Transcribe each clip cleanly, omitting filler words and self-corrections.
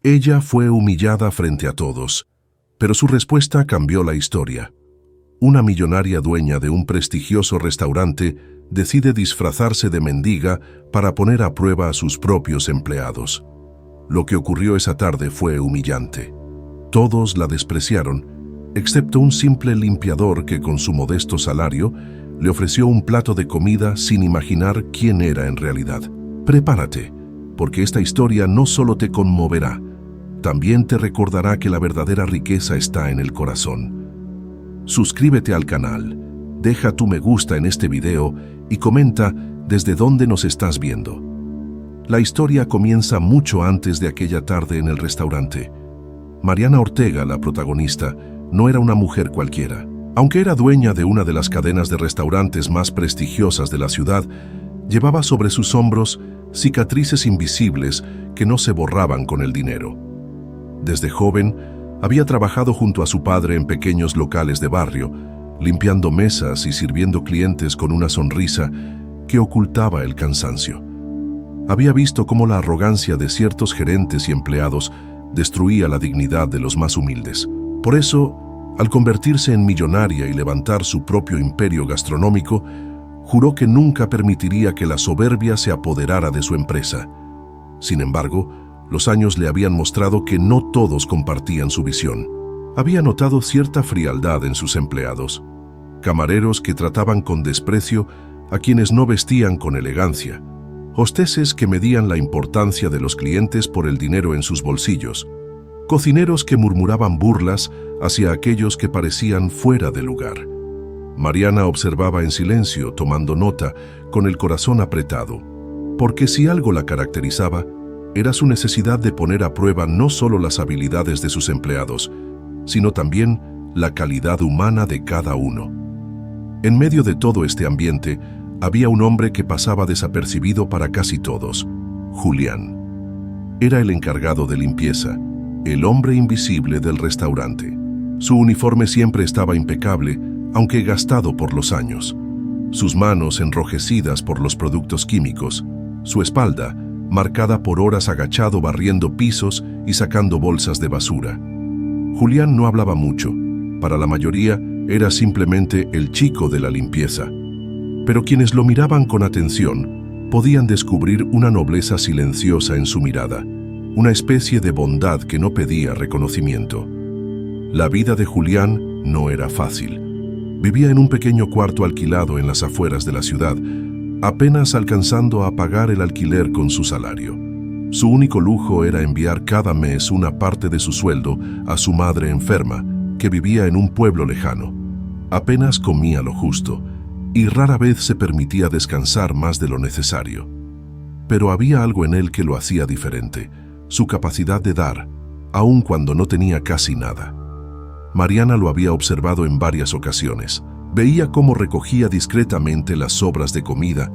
Ella fue humillada frente a todos, pero su respuesta cambió la historia. Una millonaria dueña de un prestigioso restaurante decide disfrazarse de mendiga para poner a prueba a sus propios empleados. Lo que ocurrió esa tarde fue humillante. Todos la despreciaron, excepto un simple limpiador que con su modesto salario le ofreció un plato de comida sin imaginar quién era en realidad. Prepárate, porque esta historia no solo te conmoverá, también te recordará que la verdadera riqueza está en el corazón. Suscríbete al canal, deja tu me gusta en este video y comenta desde dónde nos estás viendo. La historia comienza mucho antes de aquella tarde en el restaurante. Mariana Ortega, la protagonista, no era una mujer cualquiera. Aunque era dueña de una de las cadenas de restaurantes más prestigiosas de la ciudad, llevaba sobre sus hombros cicatrices invisibles que no se borraban con el dinero. Desde joven, había trabajado junto a su padre en pequeños locales de barrio, limpiando mesas y sirviendo clientes con una sonrisa que ocultaba el cansancio. Había visto cómo la arrogancia de ciertos gerentes y empleados destruía la dignidad de los más humildes. Por eso, al convertirse en millonaria y levantar su propio imperio gastronómico, juró que nunca permitiría que la soberbia se apoderara de su empresa. Sin embargo, los años le habían mostrado que no todos compartían su visión. Había notado cierta frialdad en sus empleados. Camareros que trataban con desprecio a quienes no vestían con elegancia. Hosteses que medían la importancia de los clientes por el dinero en sus bolsillos. Cocineros que murmuraban burlas hacia aquellos que parecían fuera de lugar. Mariana observaba en silencio, tomando nota, con el corazón apretado, porque si algo la caracterizaba, era su necesidad de poner a prueba no solo las habilidades de sus empleados, sino también la calidad humana de cada uno. En medio de todo este ambiente, había un hombre que pasaba desapercibido para casi todos, Julián. Era el encargado de limpieza, el hombre invisible del restaurante. Su uniforme siempre estaba impecable, aunque gastado por los años. Sus manos enrojecidas por los productos químicos, su espalda marcada por horas agachado barriendo pisos y sacando bolsas de basura. Julián no hablaba mucho. Para la mayoría era simplemente el chico de la limpieza. Pero quienes lo miraban con atención podían descubrir una nobleza silenciosa en su mirada, una especie de bondad que no pedía reconocimiento. La vida de Julián no era fácil. Vivía en un pequeño cuarto alquilado en las afueras de la ciudad, apenas alcanzando a pagar el alquiler con su salario. Su único lujo era enviar cada mes una parte de su sueldo a su madre enferma, que vivía en un pueblo lejano. Apenas comía lo justo, y rara vez se permitía descansar más de lo necesario. Pero había algo en él que lo hacía diferente, su capacidad de dar, aun cuando no tenía casi nada. Mariana lo había observado en varias ocasiones. Veía cómo recogía discretamente las sobras de comida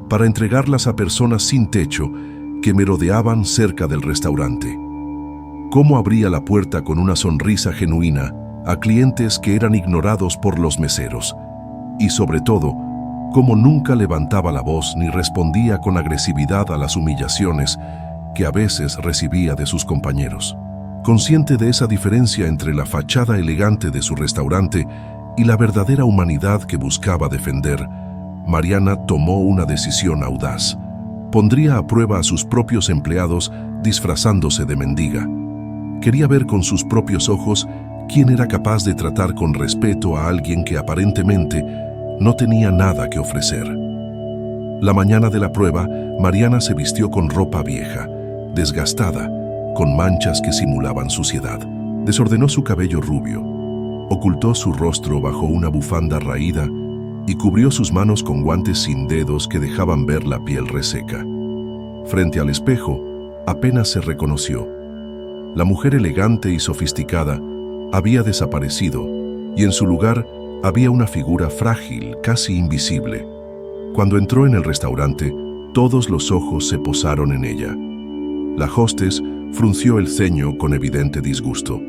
para entregarlas a personas sin techo que merodeaban cerca del restaurante. Cómo abría la puerta con una sonrisa genuina a clientes que eran ignorados por los meseros. Y sobre todo, cómo nunca levantaba la voz ni respondía con agresividad a las humillaciones que a veces recibía de sus compañeros. Consciente de esa diferencia entre la fachada elegante de su restaurante y la verdadera humanidad que buscaba defender, Mariana tomó una decisión audaz. Pondría a prueba a sus propios empleados disfrazándose de mendiga. Quería ver con sus propios ojos quién era capaz de tratar con respeto a alguien que aparentemente no tenía nada que ofrecer. La mañana de la prueba, Mariana se vistió con ropa vieja, desgastada, con manchas que simulaban suciedad. Desordenó su cabello rubio, ocultó su rostro bajo una bufanda raída y cubrió sus manos con guantes sin dedos que dejaban ver la piel reseca. Frente al espejo, apenas se reconoció. La mujer elegante y sofisticada había desaparecido y en su lugar había una figura frágil, casi invisible. Cuando entró en el restaurante, todos los ojos se posaron en ella. La hostess frunció el ceño con evidente disgusto.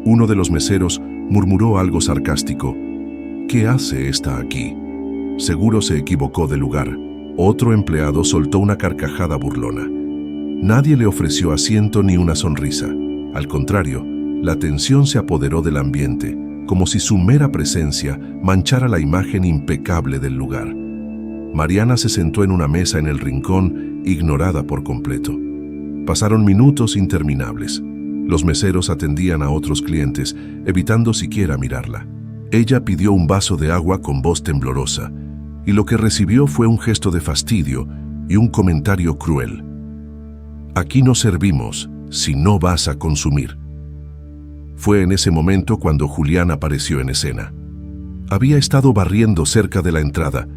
Uno de los meseros murmuró algo sarcástico. ¿Qué hace esta aquí? Seguro se equivocó de lugar. Otro empleado soltó una carcajada burlona. Nadie le ofreció asiento ni una sonrisa. Al contrario, la tensión se apoderó del ambiente, como si su mera presencia manchara la imagen impecable del lugar. Mariana se sentó en una mesa en el rincón, ignorada por completo. Pasaron minutos interminables. Los meseros atendían a otros clientes, evitando siquiera mirarla. Ella pidió un vaso de agua con voz temblorosa, y lo que recibió fue un gesto de fastidio y un comentario cruel. «Aquí no servimos si no vas a consumir». Fue en ese momento cuando Julián apareció en escena. Había estado barriendo cerca de la entrada,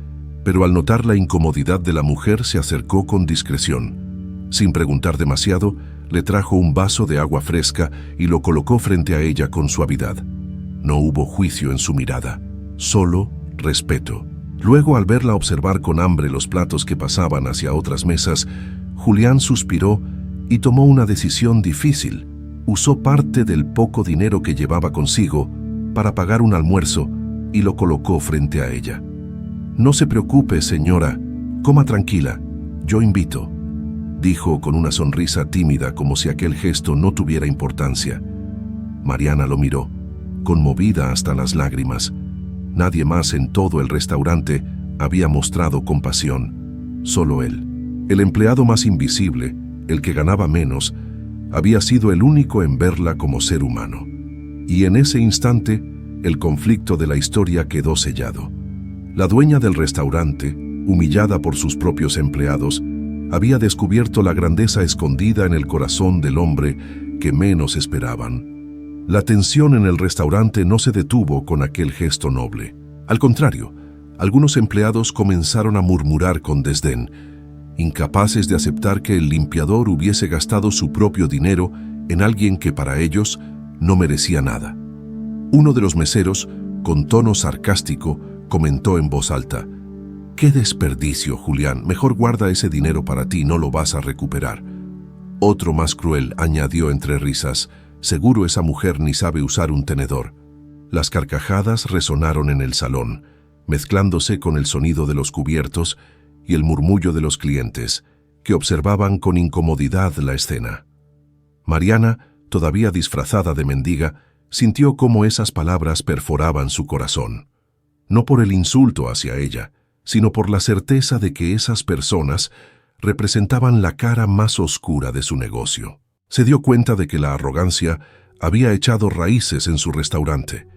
pero al notar la incomodidad de la mujer se acercó con discreción. Sin preguntar demasiado, le trajo un vaso de agua fresca y lo colocó frente a ella con suavidad. No hubo juicio en su mirada, solo respeto. Luego, al verla observar con hambre los platos que pasaban hacia otras mesas, Julián suspiró y tomó una decisión difícil. Usó parte del poco dinero que llevaba consigo para pagar un almuerzo y lo colocó frente a ella. «No se preocupe, señora, coma tranquila, yo invito», dijo con una sonrisa tímida como si aquel gesto no tuviera importancia. Mariana lo miró, conmovida hasta las lágrimas. Nadie más en todo el restaurante había mostrado compasión, solo él. El empleado más invisible, el que ganaba menos, había sido el único en verla como ser humano. Y en ese instante, el conflicto de la historia quedó sellado. La dueña del restaurante, humillada por sus propios empleados, había descubierto la grandeza escondida en el corazón del hombre que menos esperaban. La tensión en el restaurante no se detuvo con aquel gesto noble. Al contrario, algunos empleados comenzaron a murmurar con desdén, incapaces de aceptar que el limpiador hubiese gastado su propio dinero en alguien que para ellos no merecía nada. Uno de los meseros, con tono sarcástico, comentó en voz alta: «¡Qué desperdicio, Julián! Mejor guarda ese dinero para ti, no lo vas a recuperar». Otro más cruel añadió entre risas: «Seguro esa mujer ni sabe usar un tenedor». Las carcajadas resonaron en el salón, mezclándose con el sonido de los cubiertos y el murmullo de los clientes, que observaban con incomodidad la escena. Mariana, todavía disfrazada de mendiga, sintió cómo esas palabras perforaban su corazón. No por el insulto hacia ella, sino por la certeza de que esas personas representaban la cara más oscura de su negocio. Se dio cuenta de que la arrogancia había echado raíces en su restaurante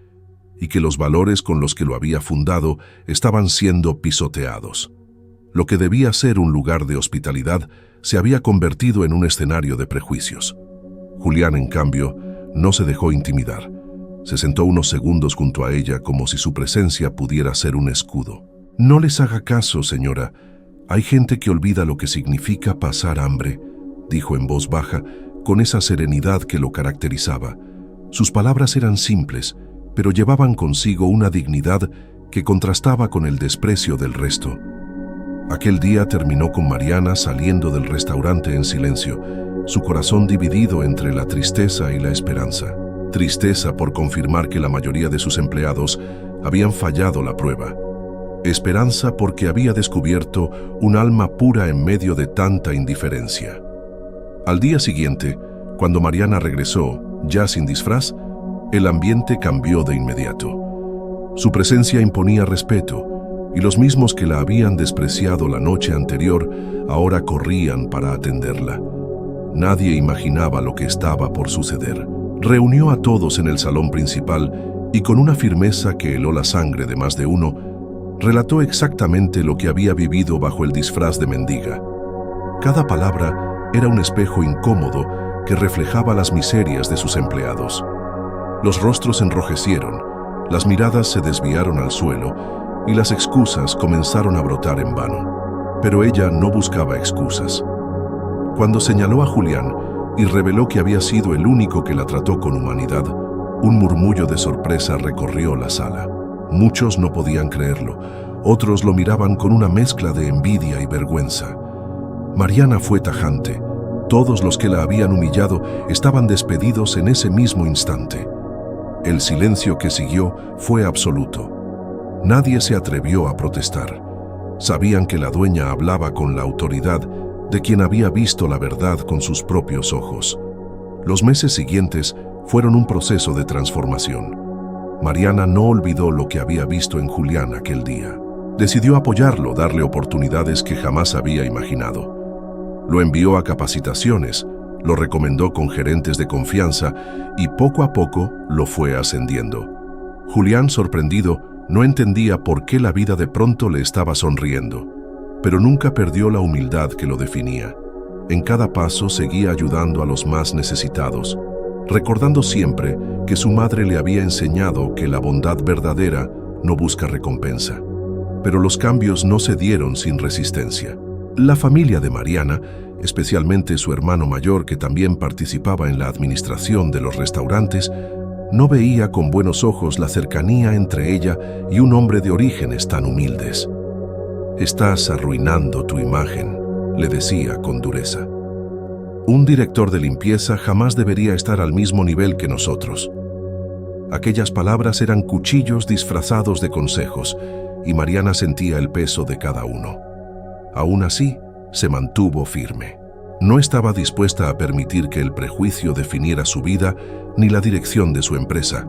y que los valores con los que lo había fundado estaban siendo pisoteados. Lo que debía ser un lugar de hospitalidad se había convertido en un escenario de prejuicios. Julián, en cambio, no se dejó intimidar. Se sentó unos segundos junto a ella como si su presencia pudiera ser un escudo. «No les haga caso, señora. Hay gente que olvida lo que significa pasar hambre», dijo en voz baja, con esa serenidad que lo caracterizaba. Sus palabras eran simples, pero llevaban consigo una dignidad que contrastaba con el desprecio del resto. Aquel día terminó con Mariana saliendo del restaurante en silencio, su corazón dividido entre la tristeza y la esperanza. Tristeza por confirmar que la mayoría de sus empleados habían fallado la prueba. Esperanza porque había descubierto un alma pura en medio de tanta indiferencia. Al día siguiente, cuando Mariana regresó, ya sin disfraz, el ambiente cambió de inmediato. Su presencia imponía respeto, y los mismos que la habían despreciado la noche anterior ahora corrían para atenderla. Nadie imaginaba lo que estaba por suceder. Reunió a todos en el salón principal y con una firmeza que heló la sangre de más de uno, relató exactamente lo que había vivido bajo el disfraz de mendiga. Cada palabra era un espejo incómodo que reflejaba las miserias de sus empleados. Los rostros enrojecieron, las miradas se desviaron al suelo y las excusas comenzaron a brotar en vano. Pero ella no buscaba excusas. Cuando señaló a Julián y reveló que había sido el único que la trató con humanidad, un murmullo de sorpresa recorrió la sala. Muchos no podían creerlo, otros lo miraban con una mezcla de envidia y vergüenza. Mariana fue tajante. Todos los que la habían humillado estaban despedidos en ese mismo instante. El silencio que siguió fue absoluto. Nadie se atrevió a protestar. Sabían que la dueña hablaba con la autoridad de quien había visto la verdad con sus propios ojos. Los meses siguientes fueron un proceso de transformación. Mariana no olvidó lo que había visto en Julián aquel día. Decidió apoyarlo, darle oportunidades que jamás había imaginado. Lo envió a capacitaciones, lo recomendó con gerentes de confianza y poco a poco lo fue ascendiendo. Julián, sorprendido, no entendía por qué la vida de pronto le estaba sonriendo, pero nunca perdió la humildad que lo definía. En cada paso seguía ayudando a los más necesitados, recordando siempre que su madre le había enseñado que la bondad verdadera no busca recompensa. Pero los cambios no se dieron sin resistencia. La familia de Mariana, especialmente su hermano mayor que también participaba en la administración de los restaurantes, no veía con buenos ojos la cercanía entre ella y un hombre de orígenes tan humildes. «Estás arruinando tu imagen», le decía con dureza. «Un director de limpieza jamás debería estar al mismo nivel que nosotros». Aquellas palabras eran cuchillos disfrazados de consejos, y Mariana sentía el peso de cada uno. Aún así, se mantuvo firme. No estaba dispuesta a permitir que el prejuicio definiera su vida ni la dirección de su empresa.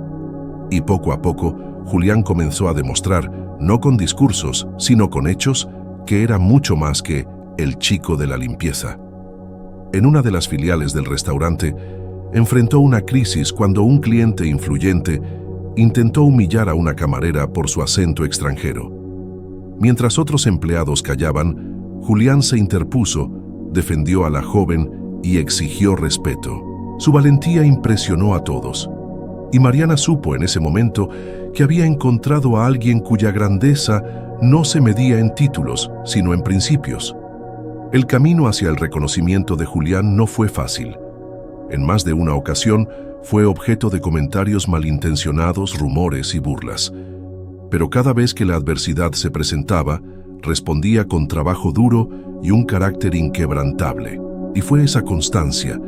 Y poco a poco, Julián comenzó a demostrar, no con discursos, sino con hechos, que era mucho más que el chico de la limpieza. En una de las filiales del restaurante, enfrentó una crisis cuando un cliente influyente intentó humillar a una camarera por su acento extranjero. Mientras otros empleados callaban, Julián se interpuso, defendió a la joven y exigió respeto. Su valentía impresionó a todos, y Mariana supo en ese momento que había encontrado a alguien cuya grandeza no se medía en títulos, sino en principios. El camino hacia el reconocimiento de Julián no fue fácil. En más de una ocasión fue objeto de comentarios malintencionados, rumores y burlas. Pero cada vez que la adversidad se presentaba, respondía con trabajo duro y un carácter inquebrantable. Y fue esa constancia,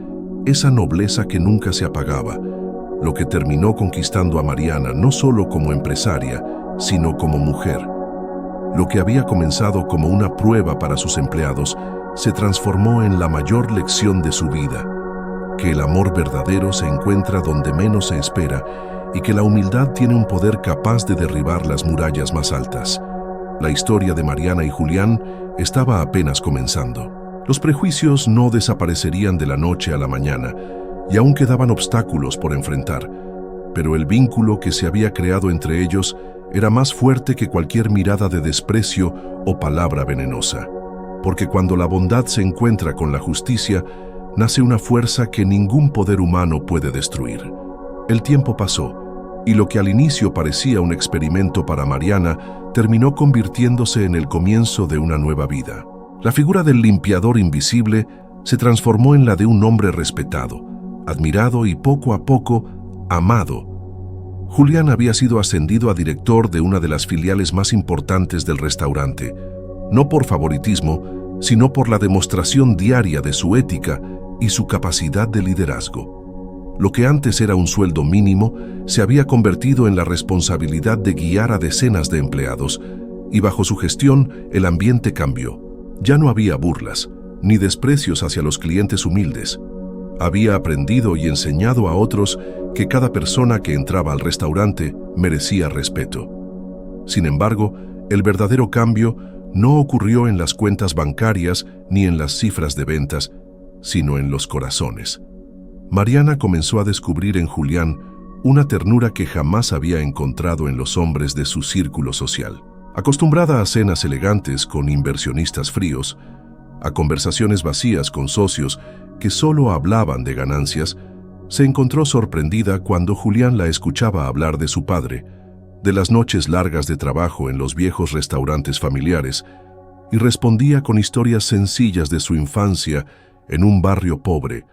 esa nobleza que nunca se apagaba, lo que terminó conquistando a Mariana no solo como empresaria, sino como mujer. Lo que había comenzado como una prueba para sus empleados se transformó en la mayor lección de su vida, que el amor verdadero se encuentra donde menos se espera y que la humildad tiene un poder capaz de derribar las murallas más altas. La historia de Mariana y Julián estaba apenas comenzando. Los prejuicios no desaparecerían de la noche a la mañana y aún quedaban obstáculos por enfrentar, pero el vínculo que se había creado entre ellos era más fuerte que cualquier mirada de desprecio o palabra venenosa. Porque cuando la bondad se encuentra con la justicia, nace una fuerza que ningún poder humano puede destruir. El tiempo pasó, y lo que al inicio parecía un experimento para Mariana terminó convirtiéndose en el comienzo de una nueva vida. La figura del limpiador invisible se transformó en la de un hombre respetado, admirado y poco a poco amado. Julián había sido ascendido a director de una de las filiales más importantes del restaurante, no por favoritismo, sino por la demostración diaria de su ética y su capacidad de liderazgo. Lo que antes era un sueldo mínimo se había convertido en la responsabilidad de guiar a decenas de empleados, y bajo su gestión el ambiente cambió. Ya no había burlas, ni desprecios hacia los clientes humildes. Había aprendido y enseñado a otros que cada persona que entraba al restaurante merecía respeto. Sin embargo, el verdadero cambio no ocurrió en las cuentas bancarias ni en las cifras de ventas, sino en los corazones. Mariana comenzó a descubrir en Julián una ternura que jamás había encontrado en los hombres de su círculo social. Acostumbrada a cenas elegantes con inversionistas fríos, a conversaciones vacías con socios que solo hablaban de ganancias, se encontró sorprendida cuando Julián la escuchaba hablar de su padre, de las noches largas de trabajo en los viejos restaurantes familiares, y respondía con historias sencillas de su infancia en un barrio pobre,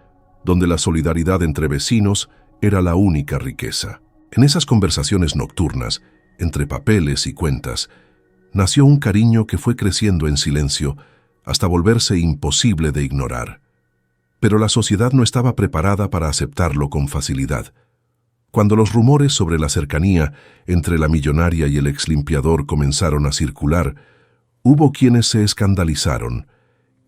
donde la solidaridad entre vecinos era la única riqueza. En esas conversaciones nocturnas, entre papeles y cuentas, nació un cariño que fue creciendo en silencio hasta volverse imposible de ignorar. Pero la sociedad no estaba preparada para aceptarlo con facilidad. Cuando los rumores sobre la cercanía entre la millonaria y el exlimpiador comenzaron a circular, hubo quienes se escandalizaron,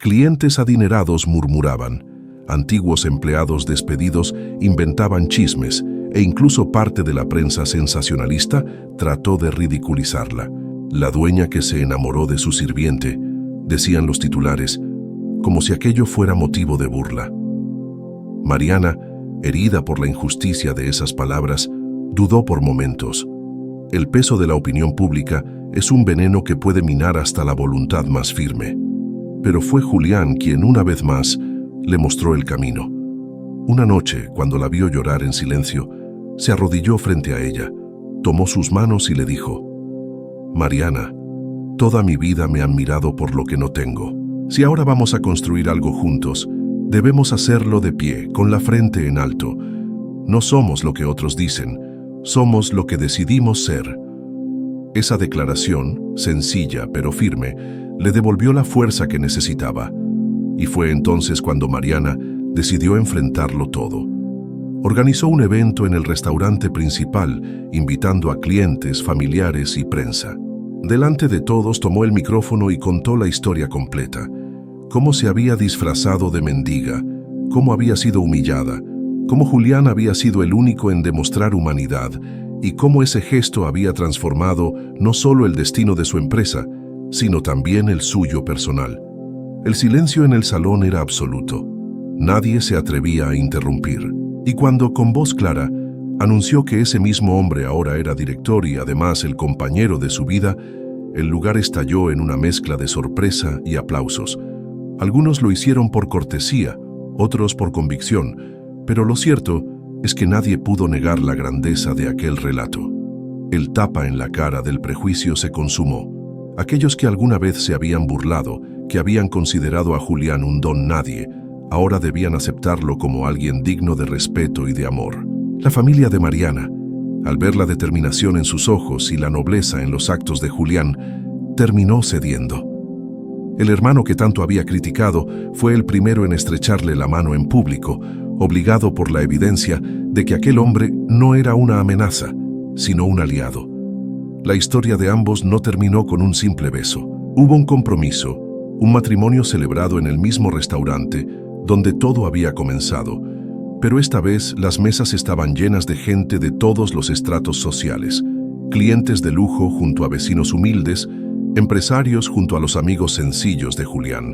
Clientes adinerados murmuraban, antiguos empleados despedidos inventaban chismes e incluso parte de la prensa sensacionalista trató de ridiculizarla. La dueña que se enamoró de su sirviente, decían los titulares, como si aquello fuera motivo de burla. Mariana, herida por la injusticia de esas palabras, dudó por momentos. El peso de la opinión pública es un veneno que puede minar hasta la voluntad más firme. Pero fue Julián quien una vez más le mostró el camino. Una noche, cuando la vio llorar en silencio, se arrodilló frente a ella, tomó sus manos y le dijo: «Mariana, toda mi vida me han mirado por lo que no tengo. Si ahora vamos a construir algo juntos, debemos hacerlo de pie, con la frente en alto. No somos lo que otros dicen, somos lo que decidimos ser». Esa declaración, sencilla pero firme, le devolvió la fuerza que necesitaba. Y fue entonces cuando Mariana decidió enfrentarlo todo. Organizó un evento en el restaurante principal, invitando a clientes, familiares y prensa. Delante de todos tomó el micrófono y contó la historia completa. Cómo se había disfrazado de mendiga, cómo había sido humillada, cómo Julián había sido el único en demostrar humanidad y cómo ese gesto había transformado no solo el destino de su empresa, sino también el suyo personal. El silencio en el salón era absoluto. Nadie se atrevía a interrumpir. Y cuando, con voz clara, anunció que ese mismo hombre ahora era director y además el compañero de su vida, el lugar estalló en una mezcla de sorpresa y aplausos. Algunos lo hicieron por cortesía, otros por convicción, pero lo cierto es que nadie pudo negar la grandeza de aquel relato. El tapa en la cara del prejuicio se consumó. Aquellos que alguna vez se habían burlado, que habían considerado a Julián un don nadie, ahora debían aceptarlo como alguien digno de respeto y de amor. La familia de Mariana, al ver la determinación en sus ojos y la nobleza en los actos de Julián, terminó cediendo. El hermano que tanto había criticado fue el primero en estrecharle la mano en público, obligado por la evidencia de que aquel hombre no era una amenaza, sino un aliado. La historia de ambos no terminó con un simple beso. Hubo un compromiso, un matrimonio celebrado en el mismo restaurante donde todo había comenzado, pero esta vez las mesas estaban llenas de gente de todos los estratos sociales, clientes de lujo junto a vecinos humildes, empresarios junto a los amigos sencillos de Julián,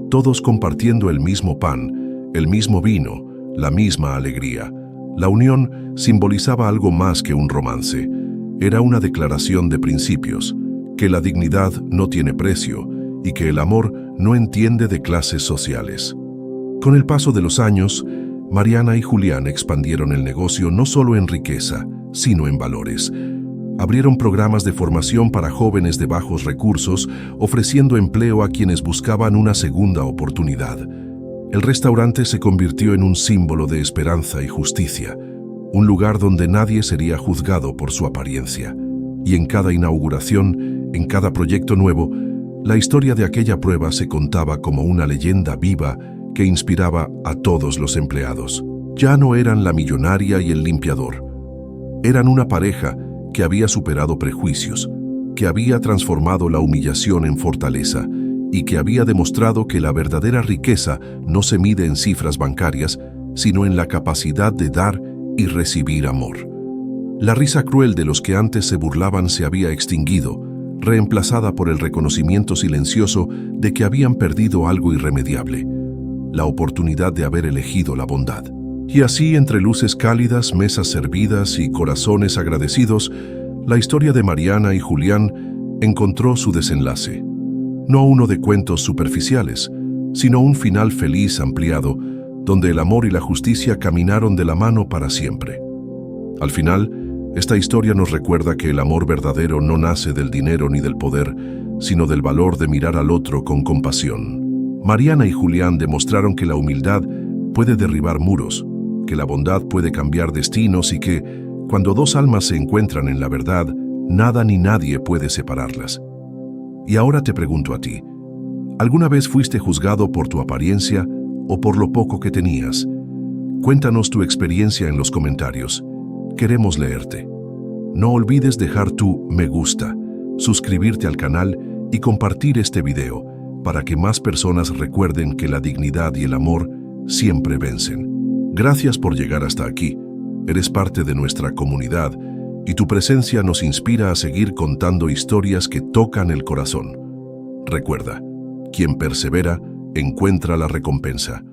todos compartiendo el mismo pan, el mismo vino, la misma alegría. La unión simbolizaba algo más que un romance. Era una declaración de principios, que la dignidad no tiene precio y que el amor no entiende de clases sociales. Con el paso de los años, Mariana y Julián expandieron el negocio no solo en riqueza, sino en valores. Abrieron programas de formación para jóvenes de bajos recursos, ofreciendo empleo a quienes buscaban una segunda oportunidad. El restaurante se convirtió en un símbolo de esperanza y justicia, un lugar donde nadie sería juzgado por su apariencia. Y en cada inauguración, en cada proyecto nuevo, la historia de aquella prueba se contaba como una leyenda viva que inspiraba a todos los empleados. Ya no eran la millonaria y el limpiador. Eran una pareja que había superado prejuicios, que había transformado la humillación en fortaleza y que había demostrado que la verdadera riqueza no se mide en cifras bancarias, sino en la capacidad de dar y recibir amor. La risa cruel de los que antes se burlaban se había extinguido, reemplazada por el reconocimiento silencioso de que habían perdido algo irremediable, la oportunidad de haber elegido la bondad. Y así, entre luces cálidas, mesas servidas y corazones agradecidos, la historia de Mariana y Julián encontró su desenlace. No uno de cuentos superficiales, sino un final feliz ampliado, donde el amor y la justicia caminaron de la mano para siempre. Al final, esta historia nos recuerda que el amor verdadero no nace del dinero ni del poder, sino del valor de mirar al otro con compasión. Mariana y Julián demostraron que la humildad puede derribar muros, que la bondad puede cambiar destinos y que, cuando dos almas se encuentran en la verdad, nada ni nadie puede separarlas. Y ahora te pregunto a ti, ¿alguna vez fuiste juzgado por tu apariencia o por lo poco que tenías? Cuéntanos tu experiencia en los comentarios. Queremos leerte. No olvides dejar tu me gusta, suscribirte al canal y compartir este video. para que más personas recuerden que la dignidad y el amor siempre vencen. Gracias por llegar hasta aquí. Eres parte de nuestra comunidad y tu presencia nos inspira a seguir contando historias que tocan el corazón. Recuerda, quien persevera encuentra la recompensa.